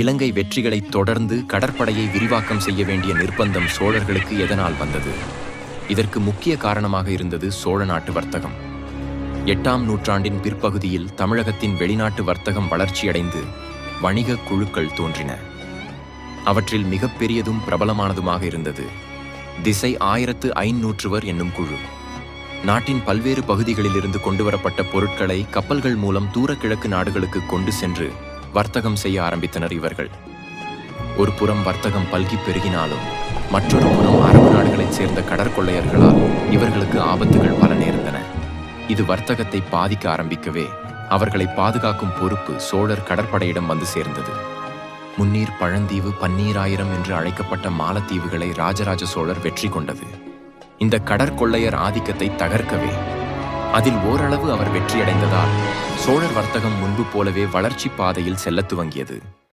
இலங்கை வெற்றிகளைத் தொடர்ந்து கடற்படையை விரிவாக்கம் செய்ய வேண்டிய நிர்பந்தம் சோழர்களுக்கு எதனால் வந்தது? இதற்கு முக்கிய காரணமாக இருந்தது சோழ நாட்டு வர்த்தகம். 8ஆம் நூற்றாண்டின் பிற்பகுதியில் தமிழகத்தின் வெளிநாட்டு வர்த்தகம் வளர்ச்சியடைந்து வணிக குழுக்கள் தோன்றின. அவற்றில் மிகப்பெரியதும் பிரபலமானதுமாக இருந்தது திசை 1500 என்னும் குழு. நாட்டின் பல்வேறு பகுதிகளிலிருந்து கொண்டுவரப்பட்ட பொருட்களை கப்பல்கள் மூலம் தூரக்கிழக்கு நாடுகளுக்கு கொண்டு சென்று வர்த்தகம் செய்ய ஆரம்பித்தனர் இவர்கள். ஒரு புறம் வர்த்தகம் பல்கி பெருகினாலும் மற்றொரு புறம் அரபு நாடுகளைச் சேர்ந்த கடற்கொள்ளையர்களால் இவர்களுக்கு ஆபத்துகள் பல நேர்ந்தன. இது வர்த்தகத்தை பாதிக்க ஆரம்பிக்கவே அவர்களை பாதுகாக்கும் பொறுப்பு சோழர் கடற்படையிடம் வந்து சேர்ந்தது. முன்னீர் பழந்தீவு பன்னீராயிரம் என்று அழைக்கப்பட்ட மாலத்தீவுகளை ராஜராஜ சோழர் வெற்றி கொண்டது. இந்த கடற்கொள்ளையர் ஆதிக்கத்தை தகர்க்கவே அதில் ஓரளவு அவர் வெற்றியடைந்ததால் சோழர் வர்த்தகம் முன்பு போலவே வளர்ச்சி பாதையில் செல்லத் துவங்கியது.